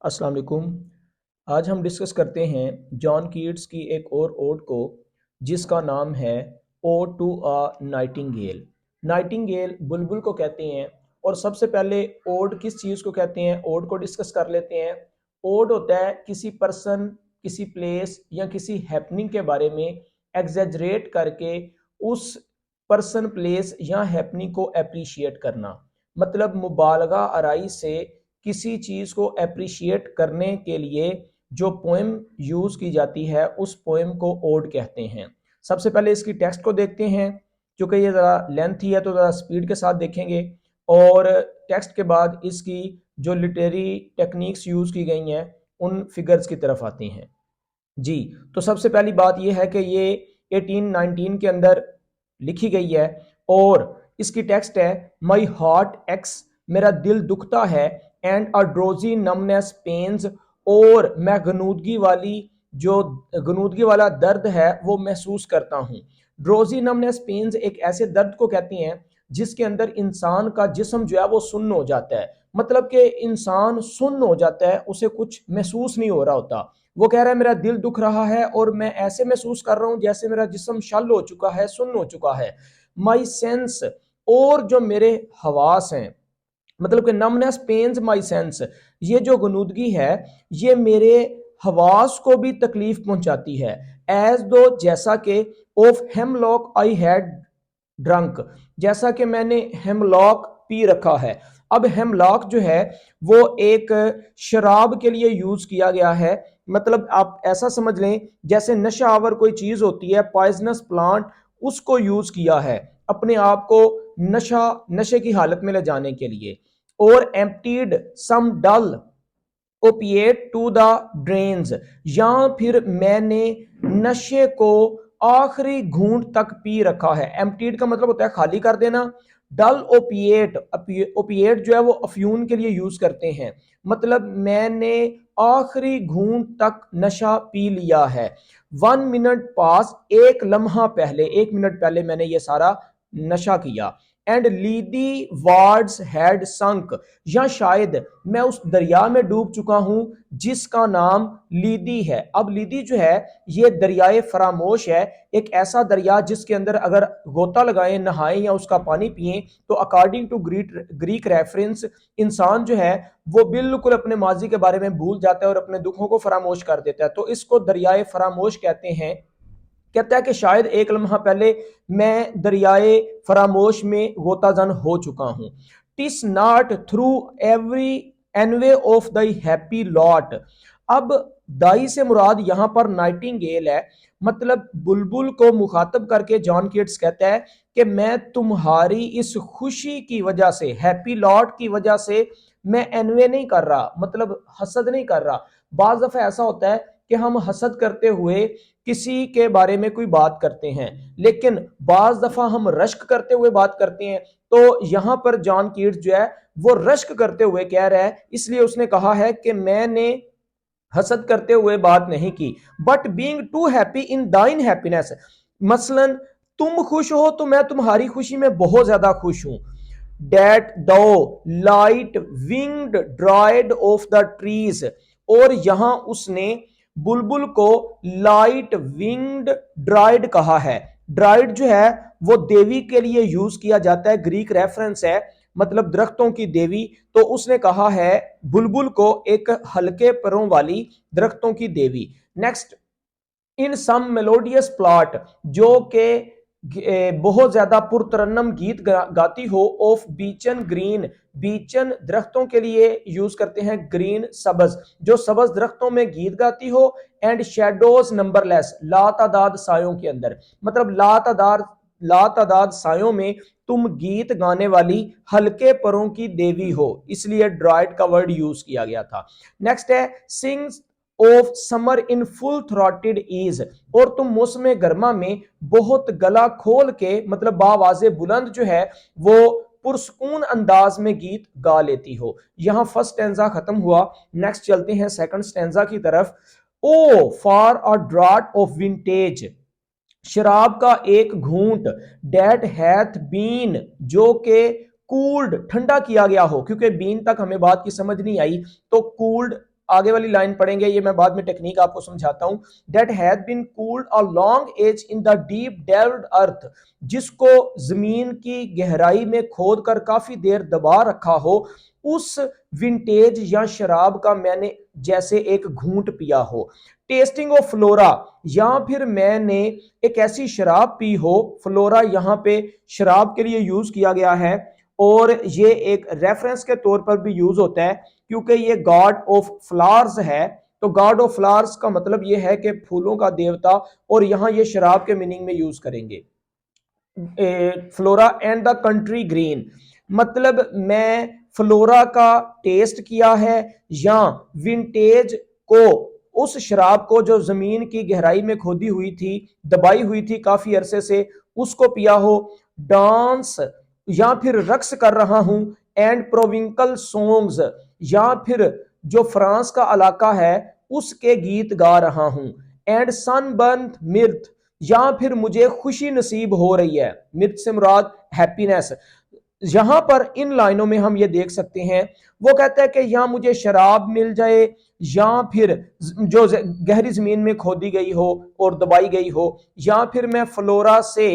अस्सलाम वालेकुम। आज हम डिस्कस करते हैं जॉन कीट्स की एक और ओड को, जिसका नाम है ode to a nightingale. Nightingale बुलबुल को कहते हैं। और सबसे पहले ओड किस चीज़ को कहते हैं, ओड को डिस्कस कर लेते हैं। ओड होता है किसी पर्सन, किसी प्लेस या किसी हैपनिंग के बारे में एग्जेजरेट करके उस पर्सन, प्लेस या हैपनिंग को अप्रिशिएट करना। मतलब मुबालगा आराई से किसी चीज़ को अप्रिशिएट करने के लिए जो पोएम यूज़ की जाती है उस पोएम को ओड कहते हैं। सबसे पहले इसकी टेक्स्ट को देखते हैं। क्योंकि ये ज़रा लेंथी है तो ज़रा स्पीड के साथ देखेंगे, और टेक्स्ट के बाद इसकी जो लिटरेरी टेक्निक्स यूज़ की गई हैं उन फिगर्स की तरफ आती हैं। जी, तो सबसे पहली बात यह है कि ये 1819 के अंदर लिखी गई है। और इसकी टेक्स्ट है, माई हार्ट एक्स, मेरा दिल दुखता है, एंड अ ड्रोजी नमनेस पेन्स, और मैं गनूदगी वाला दर्द है वो महसूस करता हूँ। ड्रोजी नमनेस पेन्स एक ऐसे दर्द को कहती हैं जिसके अंदर इंसान का जिस्म जो है वो सुन्न हो जाता है। मतलब कि इंसान सुन्न हो जाता है, उसे कुछ महसूस नहीं हो रहा होता। वो कह रहा है मेरा दिल दुख रहा है और मैं ऐसे महसूस कर रहा हूं जैसे मेरा जिस्म शल हो चुका है, सुन्न हो चुका है। माई सेंस, और जो मेरे हवास हैं, मतलब कि नमनेस पेन्स माई सेंस, ये जो गनूदगी है ये मेरे हवास को भी तकलीफ पहुंचाती है। एज दो, जैसा कि of hemlock I had drunk, जैसा कि मैंने हेमलॉक पी रखा है। अब हेमलॉक जो है वो एक शराब के लिए यूज किया गया है। मतलब आप ऐसा समझ लें जैसे नशा आवर कोई चीज होती है, पॉइजनस प्लांट, उसको यूज किया है अपने आप को नशे की हालत में ले जाने के लिए। और emptied some dull opiate to the drains, या फिर मैंने नशे को आखिरी घूंट तक पी रखा है। एम्प्टीड का मतलब होता है खाली कर देना। डल ओपिएट, ओपिएट जो है वो अफ्यून के लिए यूज करते हैं। मतलब मैंने आखिरी घूंट तक नशा पी लिया है। 1 मिनट पास, एक लम्हा पहले, 1 मिनट पहले मैंने ये सारा नशा किया। एंड लीदी वार्ड्स हैड संक, या शायद मैं उस दरिया में डूब चुका हूं जिसका नाम लीदी है। अब लीदी जो है ये दरियाए फरामोश है, एक ऐसा दरिया जिसके अंदर अगर गोता लगाएं, नहाएं या उसका पानी पिए तो अकॉर्डिंग टू ग्रीक रेफरेंस इंसान जो है वो बिल्कुल अपने माजी के बारे में भूल जाता है और अपने दुखों को फरामोश कर देता है। तो इसको दरियाए फरामोश कहते हैं। कहता है कि शायद एक लम्हा पहले मैं दरियाए फरामोश में गोताजन हो चुका हूं। Tis not through every envy of the happy lot. अब दाई से मुराद यहां पर नाइटिंगेल है। मतलब बुलबुल को मुखातब करके जॉन कीट्स कहता है कि मैं तुम्हारी इस खुशी की वजह से, हैप्पी लॉट की वजह से मैं एनवे नहीं कर रहा, मतलब हसद नहीं कर रहा। बाज दफा ऐसा होता है कि हम हसद करते हुए किसी के बारे में कोई बात करते हैं, लेकिन बाज दफा हम रश्क करते हुए बात करते हैं। तो यहां पर जॉन कीट्स जो है वो रश्क करते हुए कह रहा है, इसलिए उसने कहा है कि मैंने हसद करते हुए बात नहीं की। But being too happy in thine happiness, मसलन तुम खुश हो तो मैं तुम्हारी खुशी में बहुत ज्यादा खुश हूं। डेट दो light winged dried of the trees, और यहां उसने बुलबुल को लाइट विंग्ड ड्राइड कहा है। ड्राइड जो है वो देवी के लिए यूज किया जाता है, ग्रीक रेफरेंस है, मतलब दरख्तों की देवी। तो उसने कहा है बुलबुल को एक हल्के परों वाली दरख्तों की देवी। नेक्स्ट, इन सम मेलोडियस प्लॉट, जो के बहुत ज्यादा पुरतरन्नम गीत गाती हो, ऑफ बीचन ग्रीन, बीचन दरख्तों के लिए यूज करते हैं, ग्रीन सबज, जो सबज दरख्तों में गीत गाती हो। एंड शेडोज नंबरलेस, लातादाद सायों के अंदर, मतलब लातादाद सायों में तुम गीत गाने वाली हल्के परों की देवी हो, इसलिए ड्राइड का वर्ड यूज किया गया था। नेक्स्ट है singest of summer in full throated ease, और तुम मौसम गर्मा में बहुत गला खोल के, मतलब बावाजे बुलंद जो है वो पुरसकून अंदाज में गीत गा लेती हो। यहां फर्स्ट स्टैंजा खत्म हुआ। नेक्स्ट चलते हैं सेकंड स्टैंजा की तरफ। O for a draught of vintage, शराब का एक घूंट, डेट हैथ बीन, जो के कूल्ड ठंडा किया गया हो, क्योंकि बीन तक हमें बात की समझ नहीं आई तो कूल्ड आगे वाली लाइन पढ़ेंगे, ये मैं बाद में टेक्निक आपको समझाता हूं। That has been cooled a long age in the deep delved earth, जिसको जमीन की गहराई में खोद कर काफी देर दबा रखा हो, उस विंटेज या शराब का मैंने जैसे एक घूंट पिया हो। टेस्टिंग ऑफ फ्लोरा, या फिर मैंने एक ऐसी शराब पी हो। फ्लोरा यहाँ पे शराब के लिए यूज किया गया है, और ये एक रेफरेंस के तौर पर भी यूज होता है, क्योंकि ये गॉड ऑफ फ्लावर्स है। तो गॉड ऑफ फ्लावर्स का मतलब ये है कि फूलों का देवता, और यहाँ ये शराब के मीनिंग में यूज करेंगे। Flora and the country green, मतलब मैं फ्लोरा का टेस्ट किया है, या विंटेज को, उस शराब को जो जमीन की गहराई में खोदी हुई थी, दबाई हुई थी काफी अरसे से, उसको पिया हो। डांस, या फिर रक्स कर रहा हूं। एंड प्रोविंकल सॉन्ग्स, या फिर जो फ्रांस का इलाका है उसके गीत गा रहा हूं। एंड सनबर्न मिर्थ, या फिर मुझे खुशी नसीब हो रही है। मिर्थ से मुराद हैप्पीनेस। यहां पर इन लाइनों में हम ये देख सकते हैं, वो कहता है कि या मुझे शराब मिल जाए, या फिर जो गहरी जमीन में खोदी गई हो और दबाई गई हो, या फिर मैं फ्लोरा से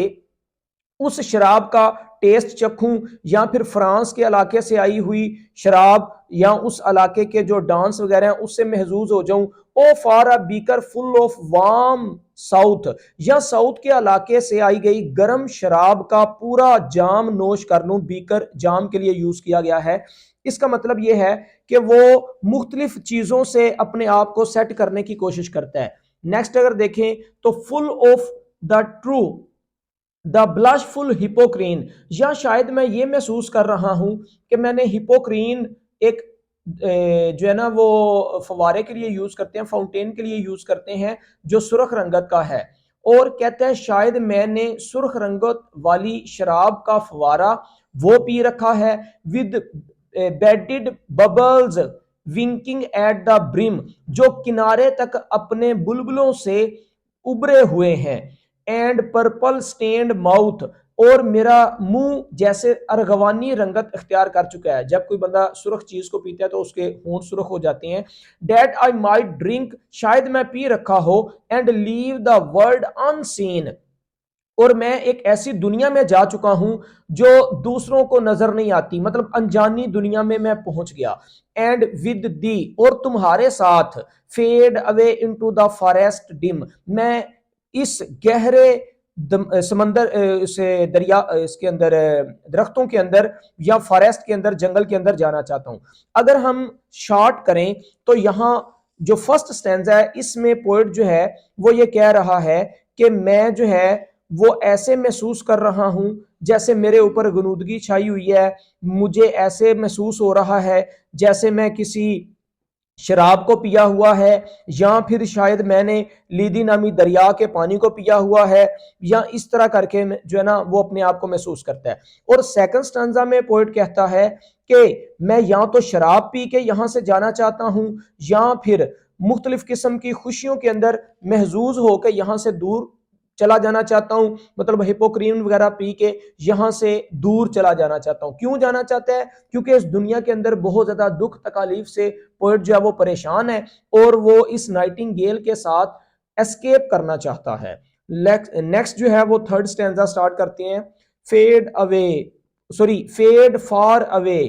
उस शराब का टेस्ट चखूं, या फिर फ्रांस के इलाके से आई हुई शराब या उस इलाके के जो डांस वगैरह हैं उससे महजूज हो जाऊं। O for a beaker full of warm south, या साउथ के इलाके से आई गई गर्म शराब का पूरा जाम नोश कर लूं। बीकर जाम के लिए यूज किया गया है। इसका मतलब यह है कि वो मुख्तलिफ चीजों से अपने आप को सेट करने की कोशिश करता है। नेक्स्ट अगर देखें तो full of the true, the blushful Hippocrene, या शायद मैं ये महसूस कर रहा हूं कि मैंने हिपोक्रीन एक जो है ना वो फवारे के लिए यूज करते हैं, फाउंटेन के लिए यूज करते हैं, जो सुर्ख रंगत का है। और कहते हैं शायद मैंने सुर्ख रंगत वाली शराब का फवारा वो पी रखा है, with bedded bubbles winking at the brim, जो किनारे तक अपने बुलबुलों से उभरे हुए हैं। एंड पर्पल स्टेन्ड माउथ, और मेरा मुंह जैसे अर्गवानी रंगत इख्तियार कर चुका है। जब कोई बंदा सुर्ख चीज को पीता है तो उसके होंठ सुर्ख हो जाते हैं। डेट आई माइट ड्रिंक, शायद मैं पी रखा हो। And leave the world unseen, और मैं एक ऐसी दुनिया में जा चुका हूं जो दूसरों को नजर नहीं आती, मतलब अनजानी दुनिया में मैं पहुंच गया। एंड विद दी, और तुम्हारे साथ। Fade away into the forest dim, मैं इस गहरे समंदर से दरिया इसके अंदर दरख्तों के अंदर या फॉरेस्ट के अंदर जंगल के अंदर जाना चाहता हूं। अगर हम शॉर्ट करें तो यहां जो फर्स्ट स्टैंजा है इसमें पोएट जो है वो ये कह रहा है कि मैं जो है वो ऐसे महसूस कर रहा हूं जैसे मेरे ऊपर गनूदगी छाई हुई है। मुझे ऐसे महसूस हो रहा है जैसे मैं किसी शराब को पिया हुआ है, या फिर शायद मैंने लीदी नामी दरिया के पानी को पिया हुआ है, या इस तरह करके जो है ना वो अपने आप को महसूस करता है। और सेकंड स्टैंजा में पोएट कहता है कि मैं या तो शराब पी के यहां से जाना चाहता हूं, या फिर मुख्तलिफ किस्म की खुशियों के अंदर महजूज होकर यहां से दूर चला जाना चाहता हूं, मतलब हिपोक्रीन वगैरह पी के यहां से दूर चला जाना चाहता हूं। क्यों जाना चाहता है? क्योंकि इस दुनिया के अंदर बहुत ज्यादा दुख तकालीफ से पोएट जो है वो परेशान है, और वो इस नाइटिंगेल के साथ एस्केप करना चाहता है। नेक्स्ट जो है वो थर्ड स्टैंजा स्टार्ट करते हैं। Fade away, sorry, fade far away,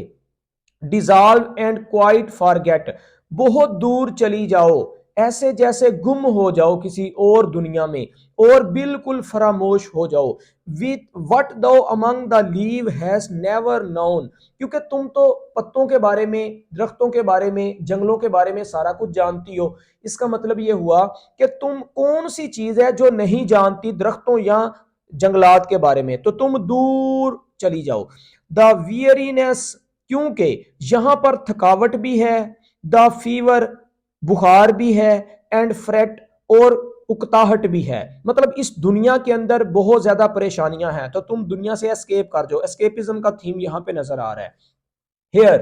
dissolve and quite forget, बहुत दूर चली जाओ, ऐसे जैसे गुम हो जाओ किसी और दुनिया में, और बिल्कुल फरामोश हो जाओ। विथ वट दो among the leave has never known, क्योंकि तुम तो पत्तों के बारे में, दरख्तों के बारे में, जंगलों के बारे में सारा कुछ जानती हो। इसका मतलब ये हुआ कि तुम कौन सी चीज है जो नहीं जानती दरख्तों या जंगलात के बारे में, तो तुम दूर चली जाओ। द वियरीनेस, क्योंकि यहां पर थकावट भी है, द फीवर, बुखार भी है, एंड फ्रेट, और उकताहट भी है, मतलब इस दुनिया के अंदर बहुत ज्यादा परेशानियां हैं, तो तुम दुनिया से एस्केप कर जाओ। एस्केपिज्म का थीम यहां पे नजर आ रहा है। हेयर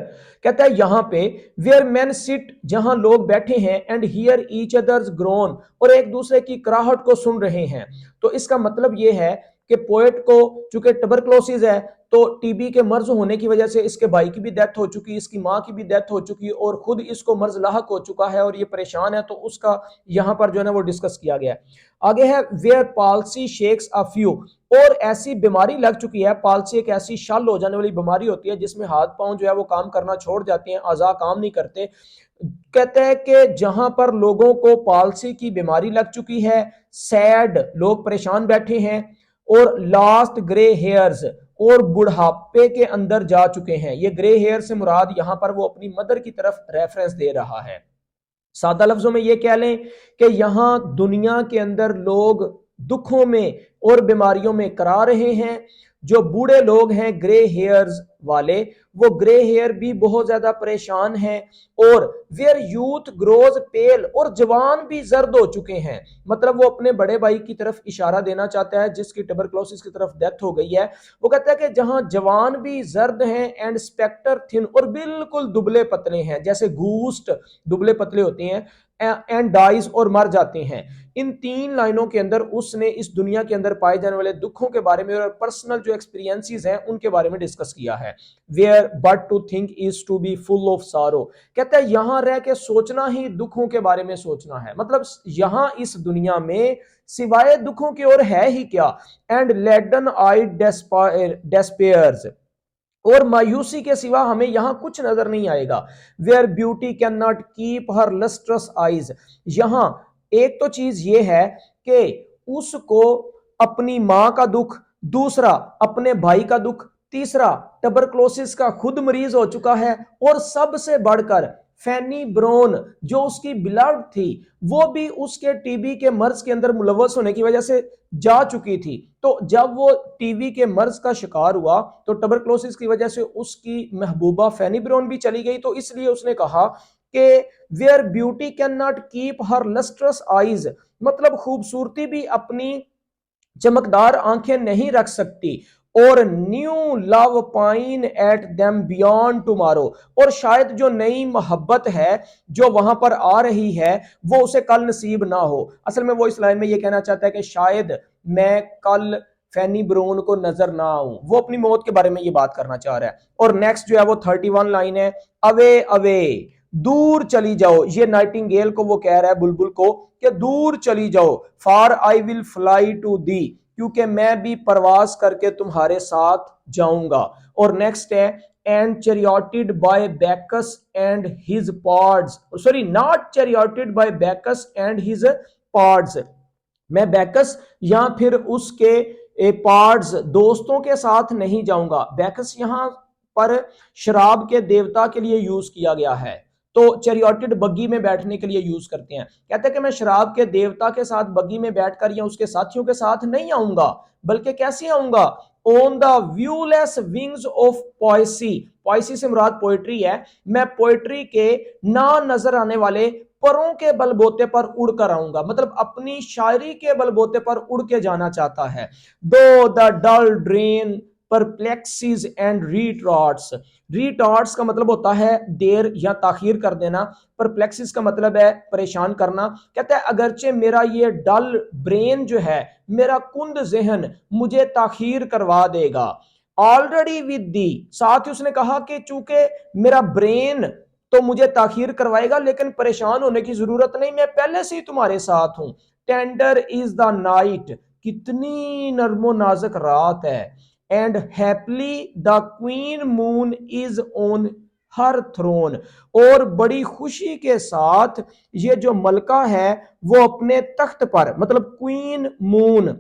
कहता है यहां पे, वेयर मैन सिट, जहां लोग बैठे हैं, and hear each others grown, और एक दूसरे की कराहट को सुन रहे हैं। तो इसका मतलब यह है कि पोएट को चूंकि ट्यूबरकुलोसिस है तो टीबी के मर्ज होने की वजह से इसके भाई की भी डेथ हो चुकी, इसकी माँ की भी डेथ हो चुकी और खुद इसको मर्ज लाहक हो चुका है और ये परेशान है, तो उसका यहाँ पर जो है ना वो डिस्कस किया गया है। आगे है where palsy shakes a few, और ऐसी बीमारी लग चुकी है। पालसी एक ऐसी शल हो जाने वाली बीमारी होती है जिसमें हाथ पांव जो है वो काम करना छोड़ जाते हैं, अज़ा काम नहीं करते। कहते हैं कि जहां पर लोगों को पालसी की बीमारी लग चुकी है, सैड लोग परेशान बैठे हैं, और लास्ट ग्रे हेयर्स और बुढ़ापे के अंदर जा चुके हैं। ये ग्रे हेयर से मुराद यहां पर वो अपनी मदर की तरफ रेफरेंस दे रहा है। सादा लफ्जों में ये कह लें कि यहां दुनिया के अंदर लोग दुखों में और बीमारियों में करा रहे हैं। जो बूढ़े लोग हैं ग्रे हेयर्स वाले, वो ग्रे हेयर भी बहुत ज्यादा परेशान हैं, और वेयर यूथ ग्रोज पेल, और जवान भी जर्द हो चुके हैं। मतलब वो अपने बड़े भाई की तरफ इशारा देना चाहता है जिसकी ट्यूबरकुलोसिस की तरफ डेथ हो गई है। वो कहता है कि जहां जवान भी जर्द हैं एंड स्पेक्टर थिन, और बिल्कुल दुबले पतले हैं, जैसे घूस्ट दुबले पतले होते हैं, एंड डाइज और मर जाते हैं। इन 3 लाइनों के अंदर उसने इस दुनिया के अंदर पाए जाने वाले दुखों के बारे में और पर्सनल जो एक्सपीरियंसेस हैं उनके बारे में डिस्कस किया है। Where but to think is to be full of sorrow, कहता है यहां रह के सोचना ही दुखों के बारे में सोचना है। मतलब यहां इस दुनिया में सिवाय दुखों की और है ही क्या। एंड लेडन आई डेस्पेयर्स, और मायूसी के सिवा हमें यहां कुछ नजर नहीं आएगा। Where beauty can not keep her lustrous eyes, यहां एक तो चीज ये है कि उसको अपनी मां का दुख, दूसरा अपने भाई का दुख, तीसरा ट्यूबरकुलोसिस का खुद मरीज हो चुका है, और सबसे बढ़कर फैनी ब्रोन जो उसकी बिलव्ड थी वो भी उसके टीबी के मर्ज के अंदर मुलव्वस होने की वजह से जा चुकी थी। तो जब वो टीबी के मर्ज का शिकार हुआ तो ट्यूबरकुलोसिस की वजह से उसकी महबूबा फैनी ब्रोन भी चली गई। तो इसलिए उसने कहा कि where beauty can not keep her lustrous eyes, मतलब खूबसूरती भी अपनी चमकदार आंखें नहीं रख सकती, और new love pine at them beyond tomorrow, और शायद जो नई मोहब्बत है जो वहां पर आ रही है वो उसे कल नसीब ना हो। असल में वो इस लाइन में ये कहना चाहता है कि शायद मैं कल फैनी ब्रोन को नजर ना आऊं, वो अपनी मौत के बारे में ये बात करना चाह रहा है। और नेक्स्ट जो है वो 31 लाइन है, अवे अवे, दूर चली जाओ। ये नाइटिंगेल को वो कह रहा है, बुलबुल को, कि दूर चली जाओ। Far I will fly to thee, क्योंकि मैं भी परवाज करके तुम्हारे साथ जाऊंगा। और नेक्स्ट है and charioted by Bacchus and his pards, sorry not charioted by Bacchus and his pards, मैं बैकस या फिर उसके पार्ड्स दोस्तों के साथ नहीं जाऊंगा। बैकस यहां पर शराब के देवता के लिए यूज किया गया है, तो चैरियोटेड बग्गी में बैठने के लिए यूज करते हैं। कहते हैं कि मैं शराब के देवता के साथ बग्गी में बैठकर या उसके साथियों के साथ नहीं आऊंगा, बल्कि कैसे आऊंगा, on the व्यूलेस wings of Poaceae, Poaceae से मुराद पोएट्री है, मैं पोएट्री के ना नजर आने वाले परों के बलबोते पर उड़कर आऊंगा। मतलब अपनी शायरी के बलबोते पर उड़ के जाना चाहता है। दो द डल ड्रेन परप्लेक्सिस एंड रीटॉर्ट्स, रीटॉर्ट्स का मतलब होता है देर या ताखीर कर देना, परप्लेक्सिस का मतलब है परेशान करना। कहता है अगरचे मेरा ये डल ब्रेन जो है, मेरा कुंद जहन मुझे ताखीर करवा देगा। ऑलरेडी विद दी, साथ ही उसने कहा कि चूंकि मेरा ब्रेन तो मुझे ताखीर करवाएगा, लेकिन परेशान होने की जरूरत नहीं, मैं पहले से ही तुम्हारे साथ हूं। टेंडर इज द नाइट, कितनी नर्मो नाजुक रात है। And happily the queen moon is on her throne, और बड़ी खुशी के साथ ये जो मलका है वो अपने तख्त पर, मतलब क्वीन मून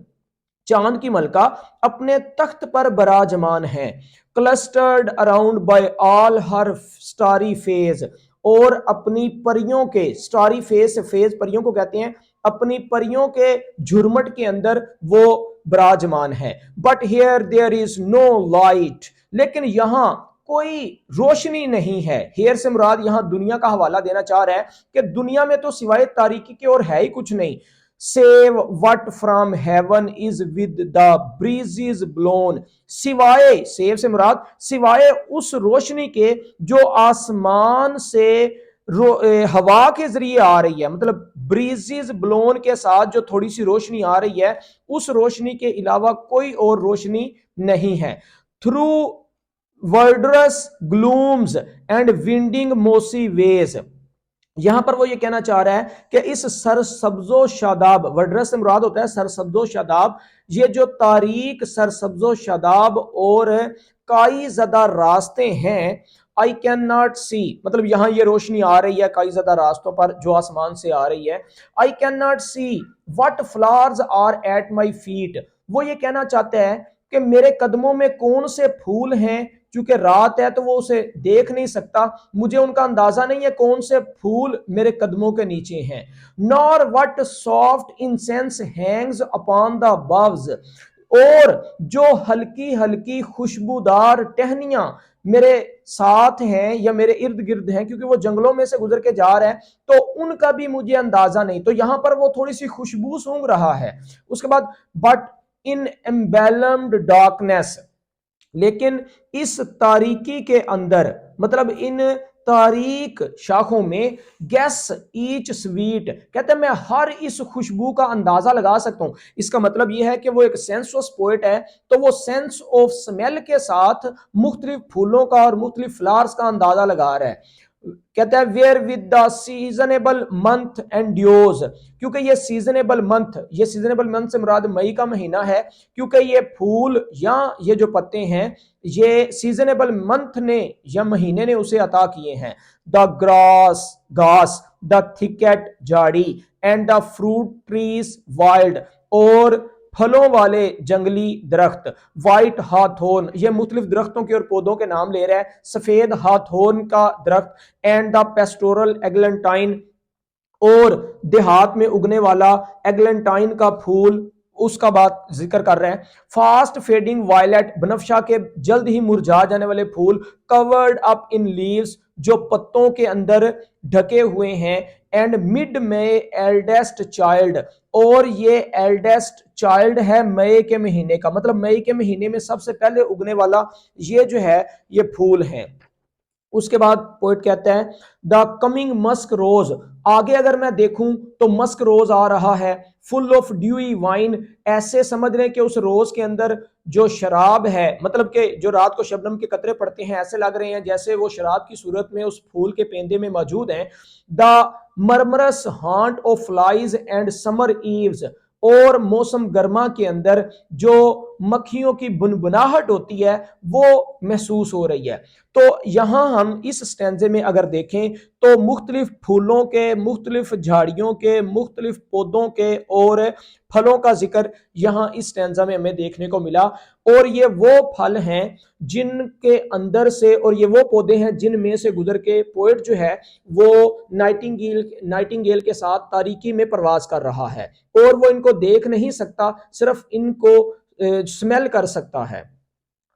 चांद की मलका अपने तख्त पर बराजमान है। क्लस्टर्ड अराउंड बाय ऑल हर स्टारी फेज, और अपनी परियों के, स्टारी फेज, फेज परियों को कहते हैं, अपनी परियों के झुरमट के अंदर वो बराजमान है। But here there is no light, लेकिन यहां कोई रोशनी नहीं है। हेयर से मुराद यहां दुनिया का हवाला देना चाह रहा है कि दुनिया में तो सिवाय तारीकी के और है ही कुछ नहीं। Save what from heaven is with the breezes blown, सिवाय, सेव से मुराद सिवाय उस रोशनी के जो आसमान से हवा के जरिए आ रही है, मतलब ब्रीजेस ब्लोन के साथ जो थोड़ी सी रोशनी आ रही है, उस रोशनी के अलावा कोई और रोशनी नहीं है। थ्रू वर्डरस ग्लूम्स एंड विंडिंग मोसी वेज, यहां पर वो ये कहना चाह रहा है कि इस सरसब्जो शादाब, वर्डरस से मुराद होता है सरसब्जो शादाब, ये जो तारीक सरसब्जो शादाब और काई ज़दा रास्ते हैं, आई कैन नॉट सी, मतलब यहां ये रोशनी आ रही है काई ज़दा रास्तों पर जो आसमान से आ रही है, I can not see what flowers are at my feet, वो ये कहना चाहते हैं कि मेरे कदमों में कौन से फूल हैं, क्योंकि रात है तो वो उसे देख नहीं सकता, मुझे उनका अंदाजा नहीं है कौन से फूल मेरे कदमों के नीचे हैं। Nor what soft incense hangs upon the boughs, और जो हल्की हल्की खुशबूदार टहनियां मेरे साथ हैं या मेरे इर्द गिर्द हैं, क्योंकि वो जंगलों में से गुजर के जा रहे हैं तो उनका भी मुझे अंदाजा नहीं, तो यहां पर वो थोड़ी सी खुशबू सूंघ रहा है। उसके बाद बट इन एम्बेलम्ड डार्कनेस, लेकिन इस तारीकी के अंदर, मतलब इन तारीक शाखों में, गैस ईच स्वीट, कहते हैं मैं हर इस खुशबू का अंदाजा लगा सकता हूं। इसका मतलब यह है कि वो एक सेंसुअस पोएट है, तो वो सेंस ऑफ स्मेल के साथ मुख्तलिफ फूलों का और मुख्तलिफ फ्लावर्स का अंदाजा लगा रहा है। कहता है wherewith the seasonable month and dews, क्योंकि ये सीजनेबल मंथ, ये सीजनेबल मंथ से मुराद मई का महीना है, क्योंकि ये फूल या ये जो पत्ते हैं ये सीजनेबल मंथ ने या महीने ने उसे अता किए हैं। द ग्रास घास, द थिकेट झाड़ी, and the fruit trees wild, और फलों वाले जंगली दरख्त, व्हाइट हाथोन, ये मुख्तलिफ दरख्तों के और पौधों के नाम ले रहा है, सफेद हाथोन का दरख्त, एंड द पेस्टोरल एग्लेंटाइन, और देहात में उगने वाला एग्लेंटाइन का फूल, उसका बात जिक्र कर रहे हैं। फास्ट फेडिंग वायलेट, बनफशा के जल्द ही मुरझा जाने वाले फूल, कवर्ड अप इन लीव्स, जो पत्तों के अंदर ढके हुए हैं, एंड मिड में एल्डेस्ट चाइल्ड, और ये एल्डेस्ट चाइल्ड है मई के महीने का, मतलब मई के महीने में सबसे पहले उगने वाला ये जो है ये फूल है। उसके बाद पोइट कहता है द कमिंग मस्क रोज, आगे अगर मैं देखूं तो मस्क रोज आ रहा है, फुल ऑफ ड्यूई वाइन, ऐसे समझ रहे हैं कि उस रोज के अंदर जो शराब है, मतलब कि जो रात को शबनम के कतरे पड़ते हैं ऐसे लग रहे हैं जैसे वो शराब की सूरत में उस फूल के पेंदे में मौजूद हैं। The murmurous haunt of flies and summer eves, और मौसम गर्मा के अंदर जो मक्खियों की बुनबुनाहट होती है वो महसूस हो रही है। तो यहां हम इस स्टैंजे में अगर देखें तो मुख्तलिफ फूलों के, मुख्तलिफ झाड़ियों के, मुख्तलिफ पौधों के और फलों का जिक्र यहाँ इस स्टैंजा में हमें देखने को मिला, और ये वो फल हैं जिनके अंदर से, और ये वो पौधे हैं जिनमें से गुजर के पोएट जो है वो नाइटिंगेल के साथ तारीकी में प्रवास कर रहा है, और वो इनको देख नहीं सकता, सिर्फ इनको स्मेल कर सकता है।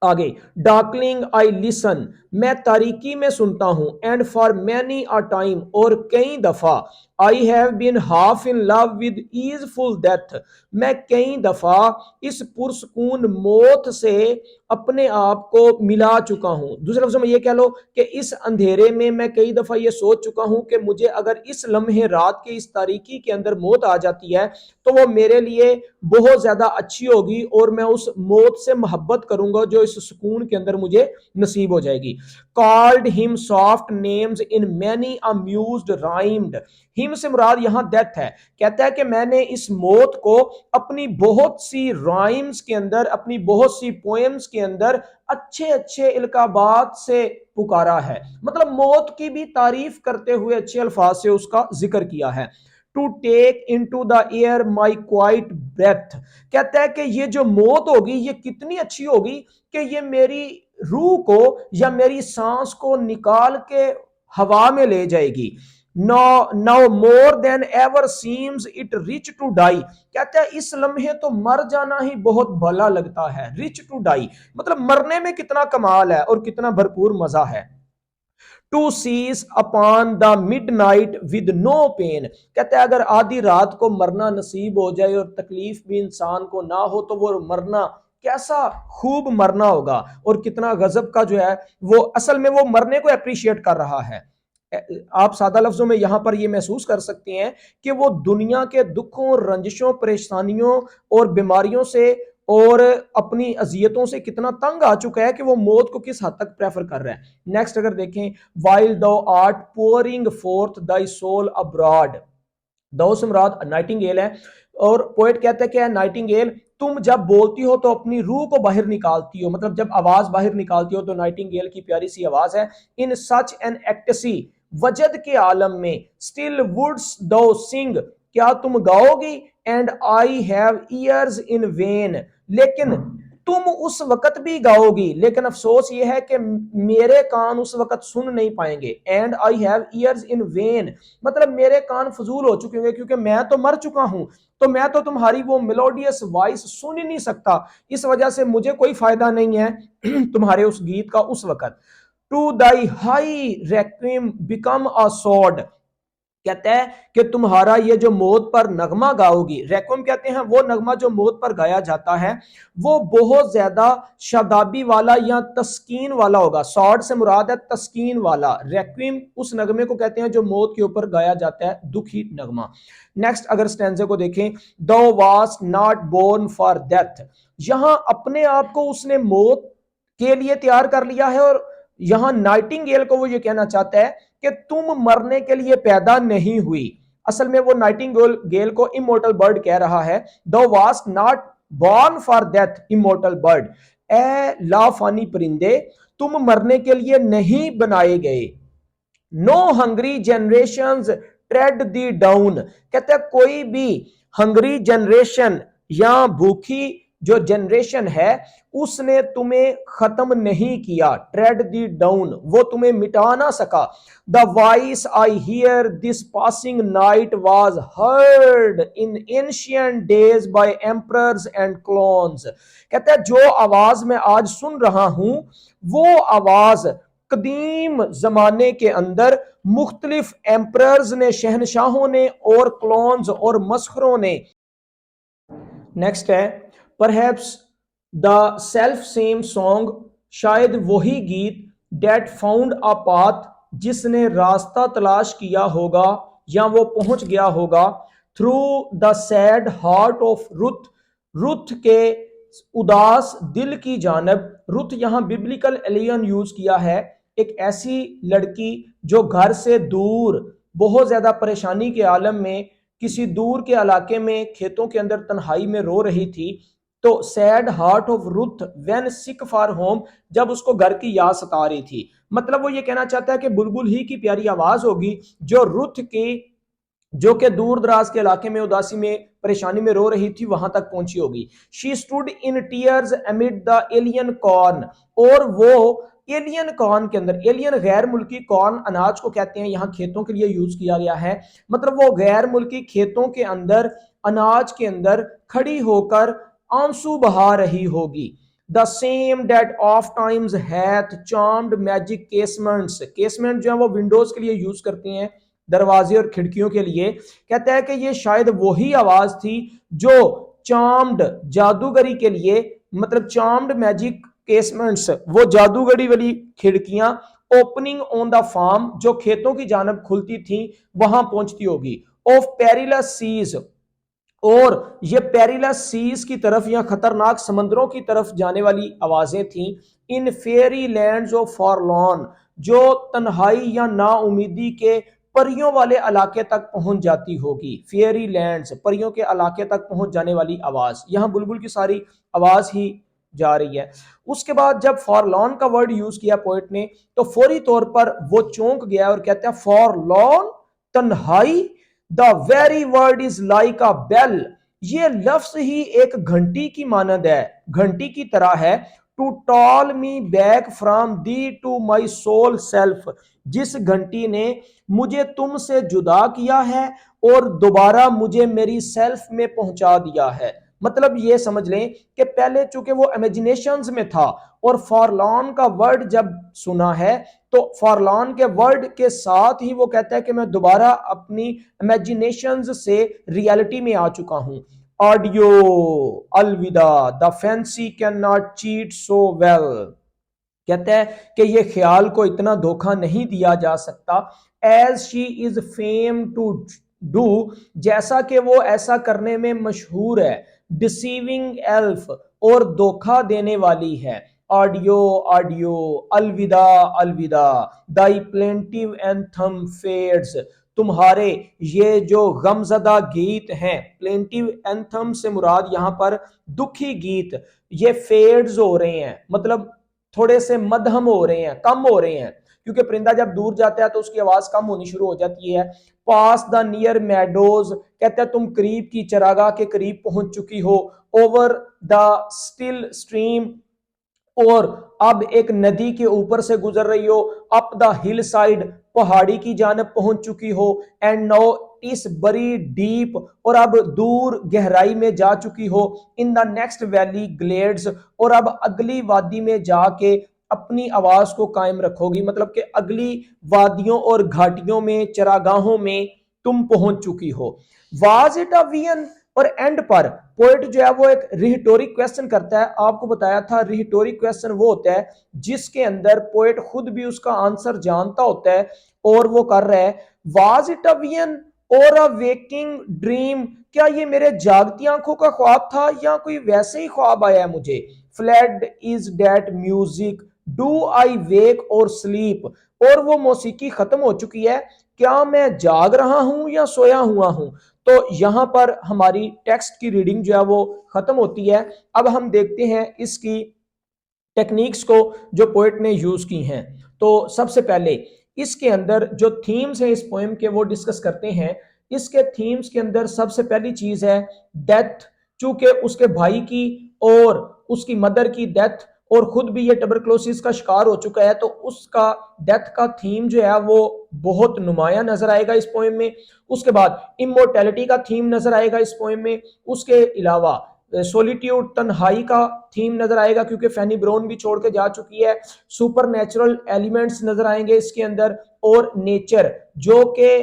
आगे, डार्कलिंग आई लिसन, मैं तारीकी में सुनता हूं, and for many a time, और कई दफा, I have been half in love with easeful death, मैं कई दफा इस पुरसकून मौत से अपने आप को मिला चुका हूं। दूसरे लफ्जों में ये कह लो कि इस अंधेरे में मैं कई दफा ये सोच चुका हूं कि मुझे अगर इस लम्हे रात के इस तारीकी के अंदर मौत आ जाती है तो वो मेरे लिए बहुत ज्यादा अच्छी होगी, और मैं उस मौत से मोहब्बत करूंगा जो इस सुकून के अंदर मुझे नसीब हो जाएगी। Called him soft names in many amused rhymed, him से मुराद यहां डेथ है, कहता है कि मैंने इस मौत को अपनी बहुत सी राइम्स के अंदर, अपनी बहुत सी पोएम्स के अंदर अच्छे अच्छे इल्काबात से पुकारा है, मतलब मौत की भी तारीफ करते हुए अच्छे अल्फाज से उसका जिक्र किया है। To take into the air my quiet breath, कहता है कि ये जो मौत होगी ये कितनी अच्छी होगी कि ये मेरी रूह को या मेरी सांस को निकाल के हवा में ले जाएगी। Now more than ever seems it rich to die, कहता है इस लम्हे तो मर जाना ही बहुत भला लगता है। रिच टू डाई मतलब मरने में कितना कमाल है और कितना भरपूर मजा है। To cease upon the midnight with no pain, कहते हैं अगर आधी रात को मरना नसीब हो जाए और तकलीफ भी इंसान को ना हो तो वो मरना कैसा खूब मरना होगा, और कितना गजब का जो है वो असल में वो मरने को अप्रिशिएट कर रहा है। आप सादा लफ्जों में यहां पर यह महसूस कर सकते हैं कि वो दुनिया के दुखों, रंजिशों, परेशानियों और बीमारियों से और अपनी अजियतों से कितना तंग आ चुका है कि वो मौत को किस हद तक प्रेफर कर रहा है। नेक्स्ट अगर देखें, while thou art pouring forth thy soul abroad, thou से मुराद नाइटिंगेल है। और पोएट कहता है कि नाइटिंगेल, तुम जब बोलती हो तो अपनी रूह को बाहर निकालती हो, मतलब जब आवाज बाहर निकालती हो तो नाइटिंगेल की प्यारी सी आवाज है। इन सच एन एक्टसी, वजद के आलम में, स्टिल वुड्स दो सिंग, क्या तुम गाओगी, and I have ears in vain, लेकिन तुम उस वक्त भी गाओगी, लेकिन अफसोस ये है कि मेरे कान उस वक्त सुन नहीं पाएंगे। And I have ears in when, मतलब मेरे कान फजूल हो चुके होंगे क्योंकि मैं तो मर चुका हूं, तो मैं तो तुम्हारी वो मेलोडियस वॉइस सुन ही नहीं सकता, इस वजह से मुझे कोई फायदा नहीं है तुम्हारे उस गीत का उस वक्त। To thy high requiem become a sod, कहता है कि तुम्हारा ये जो मौत पर नगमा गाओगी, रेक्विम कहते हैं वो नगमा जो मौत पर गाया जाता है, वो बहुत ज्यादा शादाबी वाला या तस्कीन वाला होगा। सॉर्ड से मुराद है तस्कीन वाला, रेक्विम उस नगमे को कहते हैं जो मौत के ऊपर गाया जाता है, दुखी नगमा। नेक्स्ट अगर स्टैंजे को देखें, thou was not born for death, यहां अपने आप को उसने मौत के लिए तैयार कर लिया है। और यहां नाइटिंगेल को वो ये कहना चाहता है कि तुम मरने के लिए पैदा नहीं हुई। असल में वो नाइटिंगेल को इमोर्टल बर्ड कह रहा है। Thou was not born for death immortal bird, ए लाफानी परिंदे, तुम मरने के लिए नहीं बनाए गए। No hungry generation tread thee down, कहते हैं कोई भी हंग्री जनरेशन या भूखी जो जनरेशन है उसने तुम्हें खत्म नहीं किया, ट्रेड दी डाउन, वो तुम्हें मिटा ना सका। The voice I hear this passing night was heard in ancient days by emperors and clones, कहते हैं जो आवाज मैं आज सुन रहा हूं वो आवाज कदीम जमाने के अंदर मुख्तलिफ एम्परर्स ने, शहनशाहों ने और क्लोन्स और मस्खरों ने। नेक्स्ट है, perhaps the self same song, शायद वही गीत, डेट फाउंड अ पाथ, जिसने रास्ता तलाश किया होगा या वो पहुंच गया होगा, through the sad heart of Ruth, Ruth के उदास दिल की जानब। रुथ यहां बिब्लिकल एलियन यूज किया है, एक ऐसी लड़की जो घर से दूर बहुत ज्यादा परेशानी के आलम में किसी दूर के इलाके में खेतों के अंदर तन्हाई में रो रही थी। तो sad heart of Ruth when sick for home, जब उसको घर की याद सता रही थी। मतलब वो ये कहना चाहता है कि बुलबुल ही की प्यारी आवाज होगी जो रुथ की, जो कि दूर दराज के इलाके में उदासी में परेशानी में रो रही थी, वहां तक पहुंची होगी। She stood in tears एमिड the alien corn, और वो एलियन कॉर्न के अंदर, एलियन गैर मुल्की, कॉर्न अनाज को कहते हैं, यहाँ खेतों के लिए यूज किया गया है, मतलब वो गैर मुल्की खेतों के अंदर अनाज के अंदर खड़ी होकर आंसू बहा रही होगी। The same that oft times hath charmed magic casements, casement जो है वो विंडोज के लिए यूज करते हैं, दरवाजे और खिड़कियों के लिए। कहता है कि ये शायद वही आवाज थी जो चार्म्ड, जादूगरी के लिए, मतलब चार्म्ड मैजिक केसमेंट्स, वो जादूगरी वाली खिड़कियां, ओपनिंग ऑन द फार्म, जो खेतों की जानब खुलती थी, वहां पहुंचती होगी। ऑफ पेरिलस सीज, और ये पेरिलस सीज की तरफ या खतरनाक समंदरों की तरफ जाने वाली आवाजें थी। इन फेरी लैंड्स ऑफ फॉरलॉन, जो तन्हाई या नाउमीदी के परियों वाले इलाके तक पहुंच जाती होगी। फेरी लैंड्स, परियों के इलाके तक पहुंच जाने वाली आवाज, यहां बुलबुल की सारी आवाज ही जा रही है। उसके बाद जब फॉरलॉन का वर्ड यूज किया पोएट ने, तो फौरी तौर पर वो चौंक गया और कहता है फॉरलॉन, तन्हाई, the very word is like a bell, ये लफ्ज ही एक घंटी की मानद है, घंटी की तरह है। To toll me back from thee to my sole self, जिस घंटी ने मुझे तुमसे जुदा किया है और दोबारा मुझे मेरी सेल्फ में पहुंचा दिया है। मतलब ये समझ लें कि पहले चूंकि वो इमेजिनेशंस में था और फॉरलॉन का वर्ड जब सुना है तो फॉरलॉन के वर्ड के साथ ही वो कहता है कि मैं दोबारा अपनी इमेजिनेशंस से रियलिटी में आ चुका हूं। ऑडियो अलविदा, the fancy can not cheat so well. कहता है कि ये ख्याल को इतना धोखा नहीं दिया जा सकता, as she is fame to do, जैसा कि वो ऐसा करने में मशहूर है, डिसीविंग एल्फ, और धोखा देने वाली है, ऑडियो ऑडियो, अलविदा अलविदा, दाई प्लेंटिव एंथम फेड्स, तुम्हारे ये जो गमजदा गीत हैं, प्लेंटिव एंथम से मुराद यहां पर दुखी गीत, ये फेड्स हो रहे हैं, मतलब थोड़े से मध्यम हो रहे हैं, कम हो रहे हैं, क्योंकि परिंदा जब दूर जाता है तो उसकी आवाज कम होनी शुरू हो जाती है। पास द नियर मैडोज, कहते हैं तुम करीब की चरागाह के करीब पहुंच चुकी हो, ओवर द स्टिल स्ट्रीम, और अब एक नदी के ऊपर से गुजर रही हो, अप द हिल साइड, पहाड़ी की जानब पहुंच चुकी हो, एंड नो इस बड़ी डीप, और अब दूर गहराई में जा चुकी हो, in the next valley glades, और अब अगली वादी में जाके अपनी आवाज को कायम रखोगी, मतलब कि अगली वादियों और घाटियों में, चरागाहों में तुम पहुंच चुकी हो। वाज इट अ वियन, और एंड पर पोएट जो है वो एक रिहेटोरिक क्वेश्चन करता है। आपको बताया था रिहेटोरिक क्वेश्चन वो होता है जिसके अंदर पोएट खुद भी उसका आंसर जानता होता है, और वो कर रहा है, वाज इट अ वियन और अ वेकिंग ड्रीम, क्या ये मेरे जागती आंखों का ख्वाब था या कोई वैसे ही ख्वाब आया है मुझे। Fled is that music, do I wake or sleep, और वो मौसीकी खत्म हो चुकी है, क्या मैं जाग रहा हूं या सोया हुआ हूं। तो यहां पर हमारी टेक्स्ट की रीडिंग जो है वो खत्म होती है। अब हम देखते हैं इसकी टेक्निक्स को जो पोएट ने यूज की हैं। तो सबसे पहले इसके अंदर जो थीम्स हैं इस पोएम के वो डिस्कस करते हैं। इसके थीम्स के अंदर सबसे पहली चीज है डेथ, चूंकि उसके भाई की और उसकी मदर की डेथ, और खुद भी ये ट्यूबरकुलोसिस का शिकार हो चुका है, तो उसका डेथ का थीम जो है वो बहुत नुमाया नजर आएगा इस पोएम में। उसके बाद इमोर्टैलिटी का थीम नजर आएगा इस पोएम में। उसके अलावा सोलिट्यूड, तन्हाई का थीम नजर आएगा, क्योंकि फैनी ब्राउन भी छोड़ के जा चुकी है। सुपर नेचुरल एलिमेंट्स नजर आएंगे इसके अंदर, और नेचर, जो कि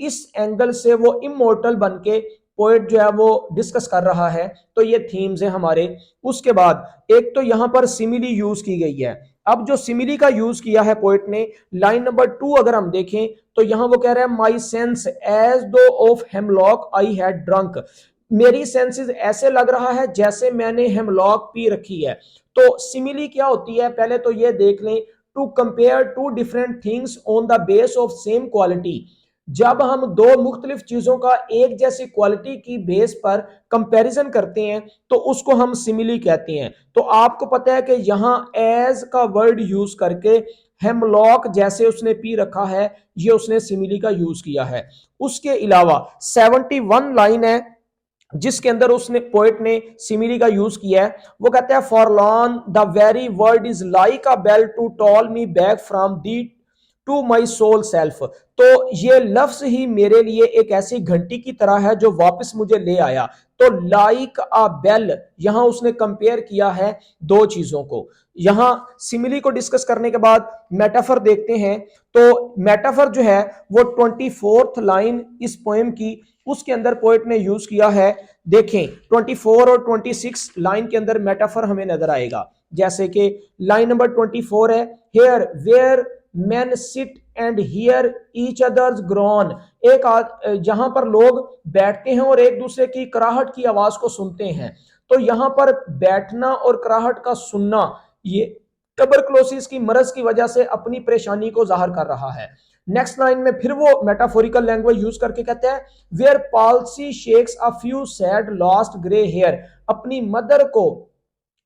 इस एंगल से वो इमोर्टल बन के पोएट जो है वो डिस्कस कर रहा है। तो ये थीम्स हैं हमारे। उसके बाद एक तो यहां पर सिमिली यूज की गई है। अब जो सिमिली का यूज किया है पोएट ने, लाइन नंबर 2 अगर हम देखें तो यहां वो कह रहा है, माई सेंस एज दो of hemlock I had drunk, मेरी सेंसेस ऐसे लग रहा है जैसे मैंने हेमलॉक पी रखी है। तो सिमिली क्या होती है, पहले तो ये देख लें, to compare two different things on the base of same quality, जब हम दो मुख्तलिफ चीजों का एक जैसी क्वालिटी की बेस पर कंपैरिजन करते हैं तो उसको हम सिमिली कहते हैं। तो आपको पता है कि यहां एज का वर्ड यूज करके हेमलॉक जैसे उसने पी रखा है, ये उसने सिमिली का यूज किया है। उसके अलावा 71 लाइन है जिसके अंदर उसने पोएट ने सिमिली का यूज किया है। वो कहता है, forlorn the very word is like a bell to toll me back from thee to my sole self, तो ये लफ्ज ही मेरे लिए एक ऐसी घंटी की तरह है जो वापस मुझे ले आया। तो लाइक अ बेल, यहां उसने कंपेयर किया है दो चीजों को। यहां सिमिली को डिस्कस करने के बाद मेटाफर देखते हैं। तो मेटाफर जो है वो 24th लाइन इस पोएम की, उसके अंदर पोएट ने यूज किया है। देखें 24 और 26 लाइन के अंदर मेटाफर हमें नजर आएगा। जैसे कि लाइन नंबर 24 है, here where men sit and hear each others groan, एक जहां पर लोग बैठते हैं और एक दूसरे की कराहट की आवाज को सुनते हैं। तो यहां पर बैठना और कराहट का सुनना, ये ट्यूबरकुलोसिस की मरज की वजह से अपनी परेशानी को जाहिर कर रहा है। नेक्स्ट लाइन में फिर वो मेटाफोरिकल लैंग्वेज यूज करके कहते हैं, where palsy shakes a few sad last grey hair, अपनी मदर को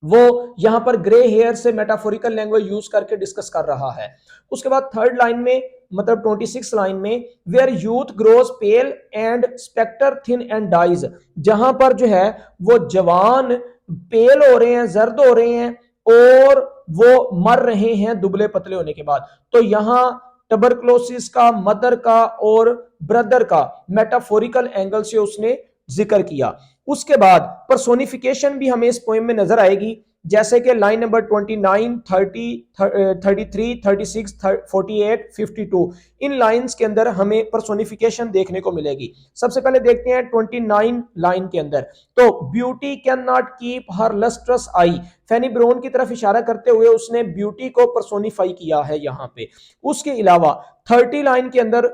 वो यहां पर ग्रे हेयर से मेटाफोरिकल लैंग्वेज यूज करके डिस्कस कर रहा है। उसके बाद थर्ड लाइन में, मतलब 26 लाइन में, where youth grows pale and spectre thin and dies, जहां पर जो है वो जवान पेल हो रहे हैं, जर्द हो रहे हैं, और वो मर रहे हैं दुबले पतले होने के बाद। तो यहां ट्यूबरकुलोसिस का, मदर का और ब्रदर का मेटाफोरिकल एंगल से उसने जिक्र किया। उसके बाद पर्सोनिफिकेशन भी हमें इस पोएम में नजर आएगी। जैसे कि लाइन नंबर 29, 30, 33, 36, 48, 52, इन लाइंस के अंदर हमें पर्सोनिफिकेशन देखने को मिलेगी। सबसे पहले देखते हैं 29 लाइन के अंदर, तो beauty can not keep her lustrous eye, Fanny Brawne की तरफ इशारा करते हुए उसने ब्यूटी को पर्सोनिफाई किया है यहां पे। उसके अलावा 30 लाइन के अंदर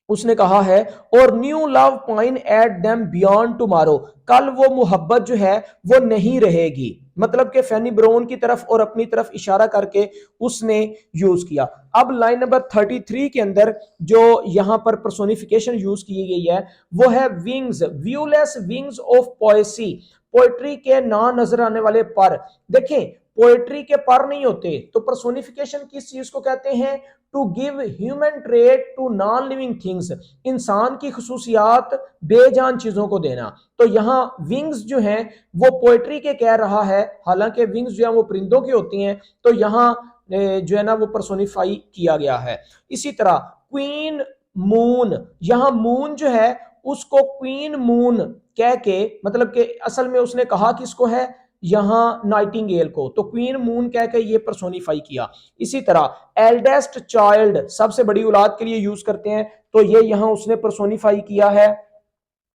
उसने कहा है, और new love pine at them beyond tomorrow, कल वो मोहब्बत जो है वो नहीं रहेगी, मतलब कि फैनी ब्रोन की तरफ और अपनी तरफ इशारा करके उसने यूज किया। अब लाइन नंबर 33 के अंदर जो यहां पर पर्सोनिफिकेशन यूज की गई है वो है wings, व्यूलेस wings of Poaceae, poetry के ना नजर आने वाले पर। देखें, पोएट्री के पर नहीं होते, तो पर्सोनिफिकेशन किस चीज को कहते हैं? To give human trait to non living things, इंसान की खुसूसियात बेजान चीजों को देना। तो यहाँ विंग्स जो हैं वो पोएट्री के कह रहा है, हालांकि विंग्स जो है वो परिंदों की होती हैं, तो यहाँ जो है ना वो पर्सोनिफाई किया गया है। इसी तरह क्वीन मून, यहाँ मून जो है उसको क्वीन मून कह के, मतलब कि असल में उसने कहा किसको है, यहां नाइटिंगेल को, तो क्वीन मून कह के ये पर्सोनिफाई किया। इसी तरह एल्डेस्ट चाइल्ड, सबसे बड़ी औलाद के लिए यूज करते हैं, तो ये यहां उसने पर्सोनिफाई किया है।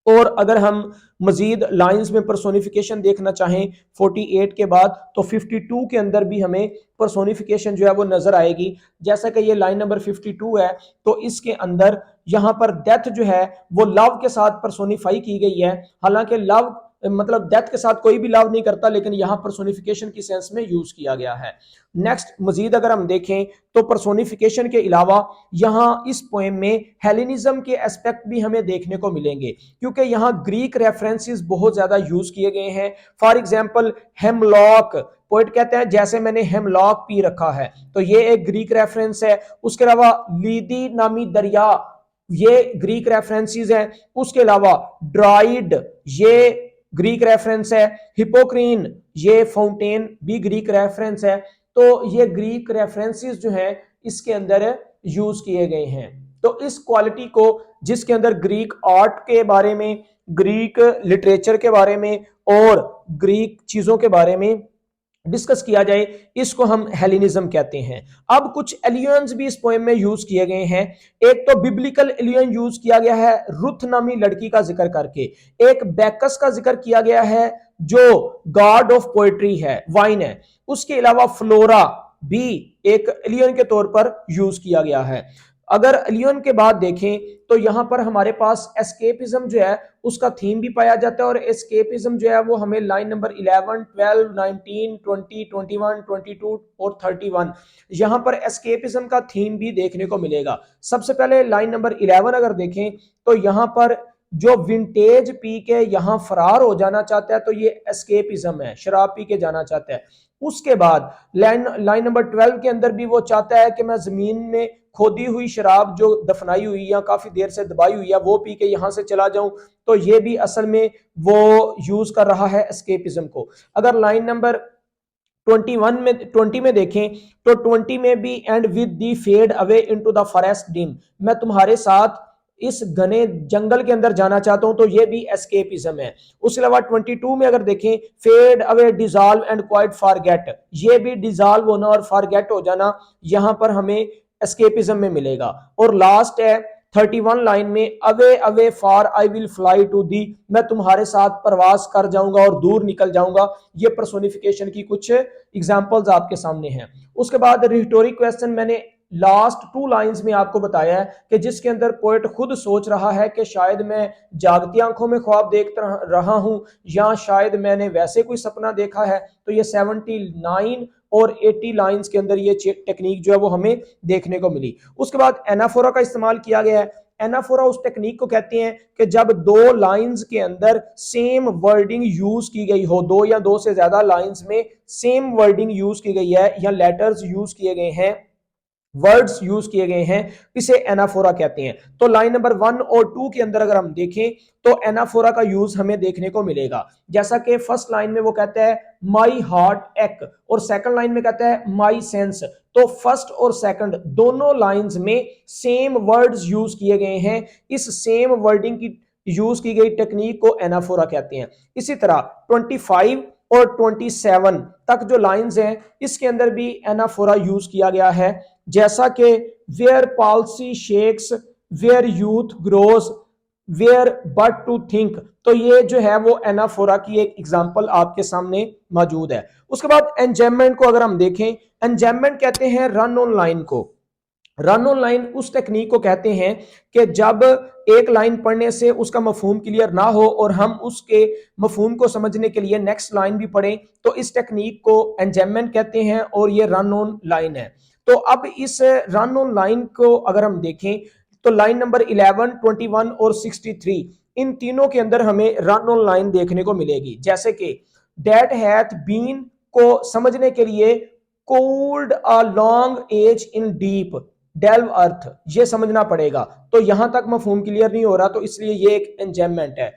और अगर हम मजीद लाइंस में पर्सोनिफिकेशन देखना चाहें 48 के बाद, तो 52 के अंदर भी हमें पर्सोनिफिकेशन जो है वो नजर आएगी। जैसा कि ये लाइन नंबर 52 है, तो इसके अंदर यहां पर डेथ जो है वो लव के साथ पर्सोनिफाई की गई है। हालांकि लव मतलब डेथ के साथ कोई भी लव नहीं करता, लेकिन यहां पर्सोनिफिकेशन की सेंस में यूज किया गया है। नेक्स्ट मजीद अगर हम देखें तो पर्सोनिफिकेशन के अलावा यहां इस पोएम में हेलेनिज्म के एस्पेक्ट भी हमें देखने को मिलेंगे, क्योंकि यहां ग्रीक रेफरेंसेस बहुत ज्यादा यूज किए गए हैं। फॉर एग्जांपल हेमलॉक, पोइट कहते हैं जैसे मैंने हेमलॉक पी रखा है, तो ये एक ग्रीक रेफरेंस है। उसके अलावा लीदी नामी दरिया, ये ग्रीक रेफरेंसेस हैं। उसके अलावा ड्राइड, ये ग्रीक रेफरेंस है। हिपोक्रीन, ये फाउंटेन भी ग्रीक रेफरेंस है। तो ये ग्रीक रेफरेंसेस जो हैं इसके अंदर यूज किए गए हैं। तो इस क्वालिटी को, जिसके अंदर ग्रीक आर्ट के बारे में, ग्रीक लिटरेचर के बारे में और ग्रीक चीजों के बारे में डिस्कस किया जाए, इसको हम हेलेनिज्म कहते हैं। अब कुछ एलियंस भी इस पोएम में यूज किए गए हैं। एक तो बिब्लिकल एलियन यूज किया गया है रुथ नामी लड़की का जिक्र करके, एक बैकस का जिक्र किया गया है जो गॉड ऑफ पोएट्री है, वाइन है। उसके अलावा फ्लोरा भी एक एलियन के तौर पर यूज किया गया है। अगर एलियन के बाद देखें तो यहां पर हमारे पास एस्केपिज्म जो है उसका थीम भी पाया जाता है, और एस्केपिज्म जो है वो हमें लाइन नंबर 11, 12, 19, 20, 21, 22 और 31 यहां पर एस्केपिज्म का थीम भी देखने को मिलेगा। सबसे पहले लाइन नंबर 11 अगर देखें तो यहां पर जो विंटेज पी के यहां फरार हो जाना चाहता है, तो ये एस्केपिज्म है, शराब पी के जाना चाहता है। उसके बाद लाइन नंबर 12 के अंदर भी वो चाहता है कि मैं जमीन में खोदी हुई शराब जो दफनाई हुई या काफी देर से दबाई हुई है वो पी के यहां से चला जाऊं, तो ये भी असल में वो यूज कर रहा है एस्केपिज्म को। अगर लाइन नंबर 20 में देखें तो 20 में भी and with the fade away into the forest dim, मैं तुम्हारे साथ इस घने जंगल के अंदर जाना चाहता हूं, तो ये भी एस्केपिज्म है। उसके अलावा 22 में अगर देखें fade away dissolve and quite forget, ये भी डिजॉल्व होना और फॉरगेट हो जाना यहां पर हमें एस्केपिज्म में मिलेगा। और लास्ट है 31 लाइन में away away for I will fly to thee, मैं तुम्हारे साथ प्रवास कर जाऊंगा और दूर निकल जाऊंगा। ये पर्सोनिफिकेशन की कुछ एग्जांपल्स आपके सामने हैं। उसके बाद रिटोरिक क्वेश्चन मैंने लास्ट 2 लाइंस में आपको बताया है कि जिसके अंदर पोएट खुद सोच रहा है कि शायद मैं जागती आंखों में ख्वाब देख रहा हूं या शायद मैंने वैसे कोई सपना देखा है। तो ये 79 और 80 लाइंस के अंदर ये टेक्निक जो है वो हमें देखने को मिली। उसके बाद एनाफोरा का इस्तेमाल किया गया है। एनाफोरा उस टेक्निक को कहते हैं कि जब 2 लाइंस के अंदर सेम वर्डिंग यूज की गई हो, 2 या 2 से ज्यादा लाइंस में सेम वर्डिंग यूज की गई है या लेटर्स यूज किए गए हैं, वर्ड्स यूज किए गए हैं, इसे एनाफोरा कहते हैं। तो लाइन नंबर 1 और 2 के अंदर अगर हम देखें तो एनाफोरा का यूज हमें देखने को मिलेगा। जैसा कि फर्स्ट लाइन में वो कहता है माई हार्ट एक, और सेकंड लाइन में कहता है माई सेंस। तो फर्स्ट और सेकंड दोनों लाइंस में सेम वर्ड्स यूज किए गए हैं। इस सेम वर्डिंग की यूज की गई टेक्निक को एनाफोरा कहते हैं। इसी तरह 25 और 27 तक जो लाइंस हैं इसके अंदर भी एनाफोरा यूज किया गया है, जैसा कि where palsy shakes, where youth grows, where but to think. तो ये जो है वो एनाफोरा की एक एग्जांपल आपके सामने मौजूद है। उसके बाद एंजाइममेंट को अगर हम देखें, एंजाइममेंट कहते हैं रन ऑन लाइन को। रन ऑन लाइन उस टेक्निक को कहते हैं कि जब एक लाइन पढ़ने से उसका मफहूम क्लियर ना हो और हम उसके मफहूम को समझने के लिए नेक्स्ट लाइन भी पढ़ें, तो इस टेक्निक को एंजाइममेंट कहते हैं और ये रन ऑन लाइन है। तो अब इस रन ऑन लाइन को अगर हम देखें तो लाइन नंबर 11, 21 और 63 इन तीनों के अंदर हमें रन ऑन लाइन देखने को मिलेगी। जैसे कि डेट हैथ बीन को समझने के लिए cooled a long age in deep delved earth, ये समझना पड़ेगा। तो यहां तक मफहूम क्लियर नहीं हो रहा, तो इसलिए ये एक एंजाइममेंट है।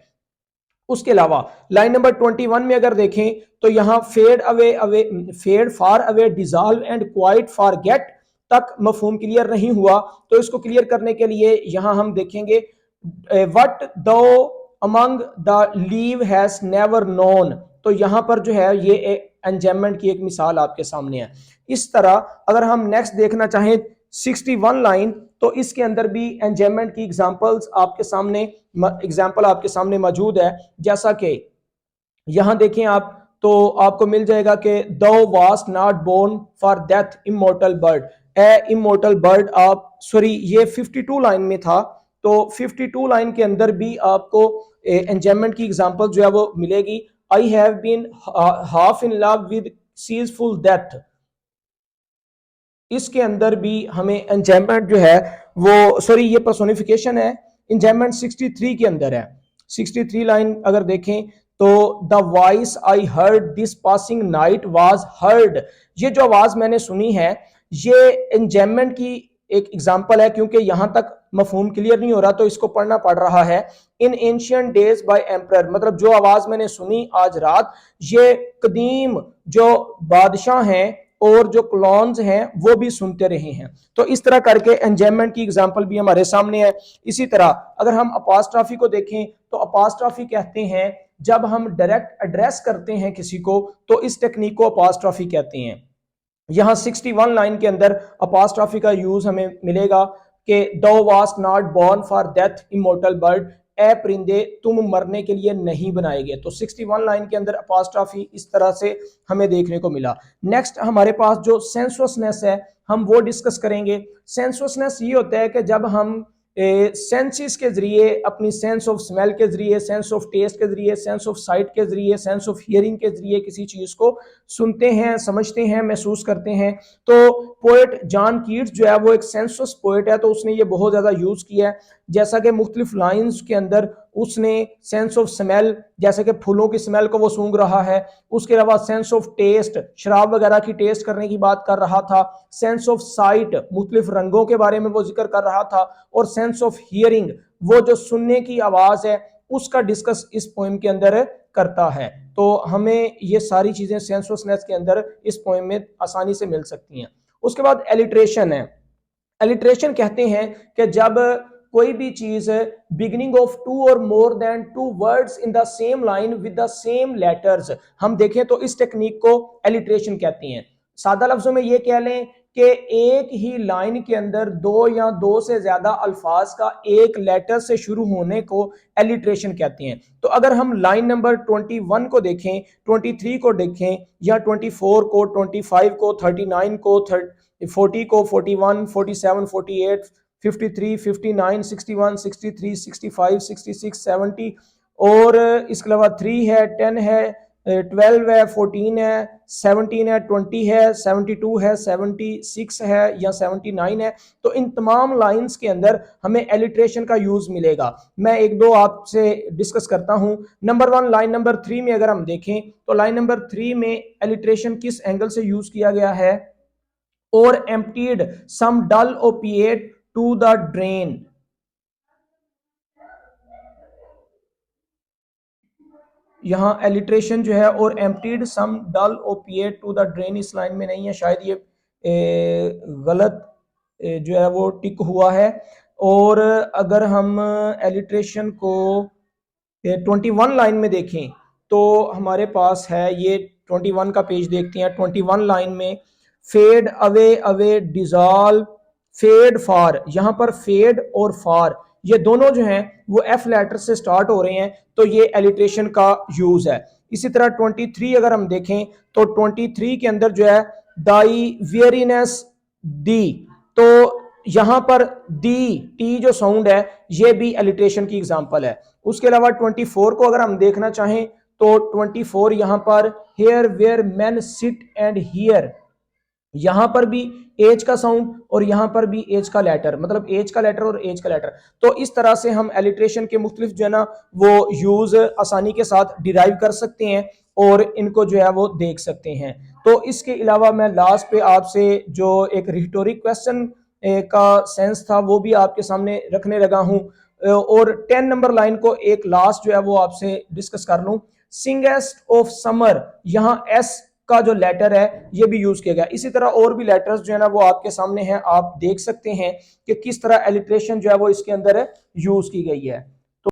उसके अलावा लाइन नंबर 21 में अगर देखें तो यहां fade away away fade far away dissolve and quite forget तक मफहूम क्लियर नहीं हुआ, तो इसको क्लियर करने के लिए यहां हम देखेंगे व्हाट दो among the leave has never known. तो यहां पर जो है ये एंजाइममेंट की एक मिसाल आपके सामने है। इस तरह अगर हम नेक्स्ट देखना चाहें 61 लाइन, तो इसके अंदर भी एंजाइममेंट की एग्जांपल्स आपके सामने मौजूद है। जैसा कि यहां देखें आप, तो आपको मिल जाएगा कि thou wast not born for death immortal bird, a immortal bird. आप सॉरी, ये 52 लाइन में था, तो 52 लाइन के अंदर भी आपको एंजाइममेंट की एग्जांपल जो है वो मिलेगी। I have been half in love with easeful death, इसके अंदर भी हमें एंजाइममेंट जो है वो, सॉरी ये पर्सोनिफिकेशन है, एंजाइममेंट 63 के अंदर है। 63 लाइन अगर देखें तो the voice I heard this passing night was heard, ये जो आवाज मैंने सुनी है ये एंजाइममेंट की एक एग्जांपल है, क्योंकि यहां तक मफहूम क्लियर नहीं हो रहा तो इसको पढ़ना पड़ रहा है। In ancient days by emperor, मतलब जो आवाज मैंने सुनी आज रात, ये कदीम जो बादशाह हैं और जो क्लॉन्स हैं वो भी सुनते रहे हैं। तो इस तरह करके एंजाइममेंट की एग्जांपल भी हमारे सामने है। इसी तरह अगर हम अपोस्ट्रोफी को देखें तो अपोस्ट्रोफी कहते हैं जब हम डायरेक्ट एड्रेस करते हैं किसी को, तो इस टेक्निक को अपोस्ट्रोफी कहते हैं। यहां 61 लाइन के अंदर अपोस्ट्रोफी का यूज हमें मिलेगा कि thou wast not born for death immortal bird, ए परिंदे तुम मरने के लिए नहीं बनाए गए। तो 61 लाइन के अंदर अपोस्ट्रोफी इस तरह से हमें देखने को मिला। नेक्स्ट हमारे पास जो सेंसुअसनेस है हम वो डिस्कस करेंगे। सेंसुअसनेस ये होता है कि जब हम सेंसेस के जरिए, अपनी सेंस ऑफ स्मेल के जरिए, सेंस ऑफ टेस्ट के जरिए, सेंस ऑफ साइट के जरिए, सेंस ऑफ हियरिंग के जरिए किसी चीज को सुनते हैं, समझते हैं, महसूस करते हैं। तो पोएट जॉन कीट्स जो है वो एक सेंसुअस पोएट है, तो उसने ये बहुत ज्यादा यूज किया है। जैसा कि मुख्तलिफ लाइंस के अंदर उसने सेंस ऑफ स्मेल, जैसे कि फूलों की स्मेल को वो सूंघ रहा है, उसके अलावा सेंस ऑफ टेस्ट, शराब वगैरह की टेस्ट करने की बात कर रहा था, सेंस ऑफ साइट, मुख्तलिफ रंगों के बारे में वो जिक्र कर रहा था, और सेंस ऑफ हियरिंग, वो जो सुनने की आवाज है उसका डिस्कस इस पोएम के अंदर करता है। तो हमें ये सारी चीजें सेंसुअसनेस के अंदर इस पोएम में आसानी से मिल सकती हैं। उसके बाद एलिट्रेशन है। एलिट्रेशन कहते हैं कि जब कोई भी चीज beginning of two or more than two words in the same line with the same letters, हम देखें तो इस टेक्निक को एलिट्रेशन कहते हैं। सादा लफ्जों में ये कह लें कि एक ही लाइन के अंदर दो या दो से ज्यादा अल्फाज का एक लेटर से शुरू होने को एलिट्रेशन कहते हैं। तो अगर हम लाइन नंबर 21 को देखें, 23 को देखें, या 24 को, 25 को, 39 को, 40 को, 41, 47, 48, 53, 59, 61, 63, 65, 66, 70, और इसके अलावा 3 है, 10 है, 12 है, 14 है, 17 है, 20 है, 72 है, 76 है या 79 है। तो इन तमाम लाइंस के अंदर हमें एलिट्रेशन का यूज मिलेगा। मैं एक दो आपसे डिस्कस करता हूं। नंबर 1, लाइन नंबर 3 में अगर हम देखें तो लाइन नंबर 3 में एलिट्रेशन किस एंगल से यूज किया गया है? Or emptied some dull opiate to the drain. यहाँ एलिट्रेशन जो है or emptied some dull opiate to the drain इस लाइन में नहीं है, शायद ये गलत जो है वो टिक हुआ है। और अगर हम एलिट्रेशन को 21 लाइन में देखें तो हमारे पास है ये 21 का पेज देखते हैं। 21 लाइन में fade away away dissolve fade far, यहां पर फेड और फार ये दोनों जो हैं वो एफ लेटर से स्टार्ट हो रहे हैं, तो ये एलिट्रेशन का यूज है। इसी तरह 23 अगर हम देखें तो 23 के अंदर जो है दाई वेरीनेस दी, तो यहां पर दी टी जो साउंड है ये भी एलिट्रेशन की एग्जांपल है। उसके अलावा 24 को अगर हम देखना चाहें तो 24 यहां पर here where men sit and hear, यहां पर भी एज का साउंड और यहां पर भी एज का लेटर, मतलब एज का लेटर और एज का लेटर। तो इस तरह से हम एलिट्रेशन के मुख्तलिफ जो है ना वो यूज आसानी के साथ डिराइव कर सकते हैं और इनको जो है वो देख सकते हैं। तो इसके अलावा मैं लास्ट पे आपसे जो एक रिटोरिक क्वेश्चन का सेंस था वो भी आपके सामने रखने लगा हूं, और 10 नंबर लाइन को एक लास्ट जो है वो आपसे डिस्कस कर लूं। सिंगेस्ट ऑफ समर, यहाँ एस का जो लेटर है ये भी यूज किया गया। इसी तरह और भी लेटर्स जो है ना वो आपके सामने हैं, आप देख सकते हैं कि किस तरह एलिट्रेशन जो है वो इसके अंदर यूज की गई है।